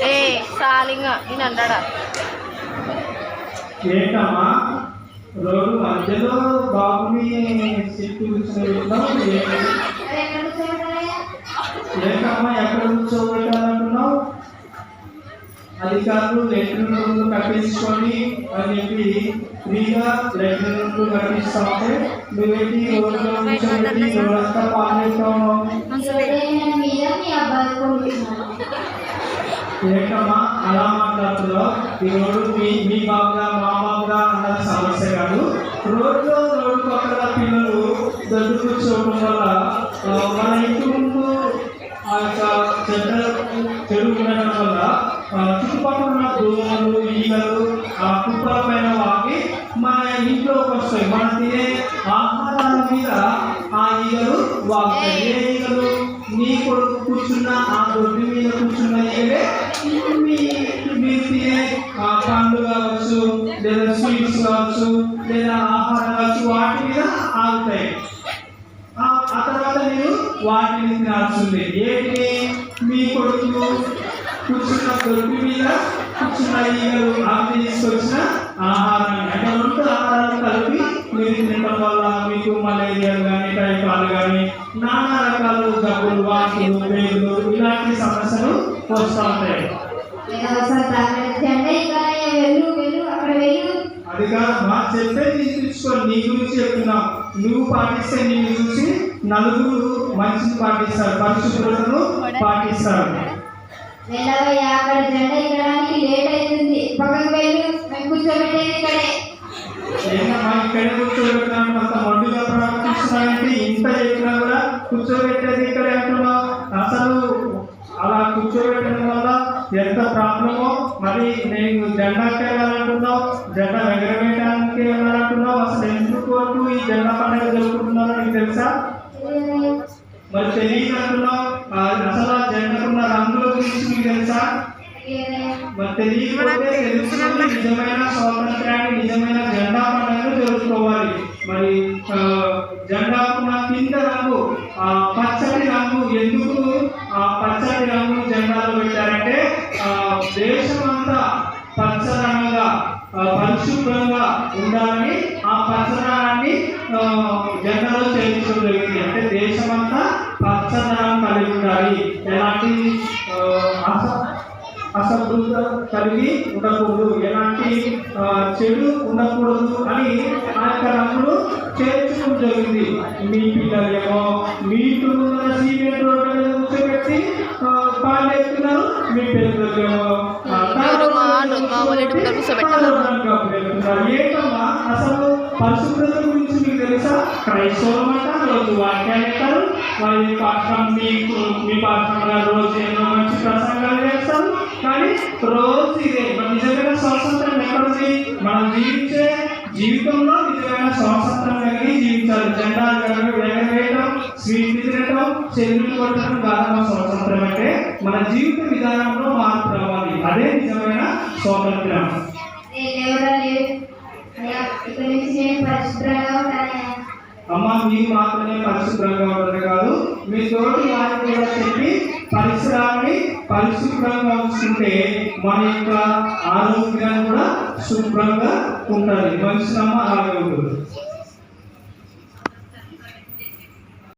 ఏ సాలింగా నేను అంటాడా ఏంటమ్మా రోడ్డు మధ్యలో బాబుని సీట్ ఏంటమ్మా ఎక్కడ కూర్చోబెట్టాలంటున్నావు? అధికారులు లెటర్ రూమ్లు కట్టించుకొని అని చెప్పి ఫ్రీగా లెటర్ రూమ్లు కట్టిస్తా ఉంటే నువ్వేంటి రోడ్లో కూర్చోబెట్టి రోజంతా పాల్గొంటావు. ఏంటమ్మా అలా మాట్లాడుతున్నావు? ఈ రోడ్డు మీ బాబుగా మా బాబుగా అన్నది సమస్య కాదు. రోడ్డు పక్కన పిల్లలు దొడ్డు కూర్చోవడం వల్ల మన ఇంటి ముందు ఆ యొక్క చెడు ఉండడం వల్ల చుట్టుపక్కల ఉన్న దోమలు ఈగలు ఆ కుప్పల పైన వాకి మన ఇంట్లోకి వస్తాయి. మనం తినే ఆహారాల మీద ఆ ఈగలు వాగుతాయి. ఏ ఈగలు? నీ కొడుకు కూర్చున్న ఆ దొడ్డి మీద కూర్చున్న ఈగలే మీరు తినే పండ్లు కావచ్చు, లేదా స్వీట్స్ కావచ్చు, లేదా ఆహారం కావచ్చు, వాటి మీద ఆగుతాయి. ఆ తర్వాత మీరు వాటిని తినాల్సిందే. ఏంటి? మీ కొడుకు కూర్చున్న దొడ్డి మీద కూర్చున్న ఈగలు ఆమె తీసుకొచ్చిన ఆహారాన్ని అంటే రెండు ఆహారాలు కలిపి మీరు తినడం వల్ల మీకు మలేరియాలు కానీ టైఫాయిడ్ కానీ నానా రకాల జబ్బులు వాంతులు పేగులు ఇలాంటి సమస్యలు వస్తూ ఉంటాయి. అది కాదు మా చెప్పేది తీసుకొని నీ గురించి చెప్తున్నావు. నువ్వు పాటిస్తే నేను చూసి నలుగురు మంచిని పాటిస్తారు, పరిశుభ్రతను పాటిస్తారు. ఏంటమ్మా ఇక్కడే కూర్చోబెట్టాను అంత మొండిగా ప్రవర్తిస్తున్నాయంటే ఇంత చెప్పినా కూడా కూర్చోబెట్టేది ఇక్కడే అంటున్నావు. అసలు అలా కూర్చోబెట్టడం వల్ల ఎంత ప్రాబ్లమో. మరి నేను జెండాకి వెళ్ళాలంటున్నావు, జెండా ఎగరవేయడానికి వెళ్ళాలంటున్నావు. అసలు ఎందుకు వరకు ఈ జెండా పండుగ జరుపుకుంటున్నారో నీకు తెలుసా? మరి తెలియదు అంటున్నావు. అసలు ఆ జెండాకున్న రంగుల గురించి మీకు తెలుసా? మరి తెలియకపోతే తెలుసుకుని నిజమైన స్వాతంత్రాన్ని నిజమైన జెండా పండుగను జరుపుకోవాలి. మరి జెండాకున్న కింద రంగు పచ్చటి రంగు ఎందుకు ఆ పచ్చటి రంగు జెండాలో పెట్టారంటే దేశమంతా పచ్చదనంగా పరిశుభ్రంగా ఉండాలని ఆ పచ్చదనాన్ని జెండాలో చేయించడం జరిగింది. అంటే దేశమంతా పచ్చదనం కలిగి ఉండాలి, ఎలాంటి అసమృద్ధ కలిగి ఉండకూడదు, ఎలాంటి చెడు ఉండకూడదు అని ఆ యొక్క రంగులు చేర్చడం జరిగింది. మీ పిల్లలేమో మీటు సిమెంట్ రోడ్డు మీద కూర్చోబెట్టి పాలు ఎత్తున్నారు, మీ పిల్లలేమో ఏంటమ్మా అసలు పరిశుభ్రత గురించి మీకు తెలుసా? క్రైస్తవులు అంటారు, రోజు వాక్యాలు అంటారు, వారి పాఠం మీ పాఠంగా రోజు ఎన్నో మంచి ప్రసంగాలు చేస్తారు. కానీ రోజు ఇదే. నిజమైన స్వాతంత్రం ఎక్కడుంది? మనం జీవించే జీవితంలో నిజమైన స్వాతంత్రం కలిగి జీవించాలి. జెండాలు ఎగరవేయడం, స్వీట్ తినడం, చెరువులు కొట్టడం కాదు స్వాతంత్రం. అంటే మన జీవిత విధానంలో మార్పు రావాలి. అదే నిజమైన స్వాతంత్రం. అమ్మ మీరు మాత్రమే పరిశుభ్రంగా ఉండదు కాదు, మీ తోటి వారికి కూడా చెప్పి పరిసరాన్ని పరిశుభ్రంగా ఉంచుకుంటే మన యొక్క ఆరోగ్యాన్ని కూడా శుభ్రంగా ఉంటుంది. మనిషినమ్మ అలాగే ఉంటుంది.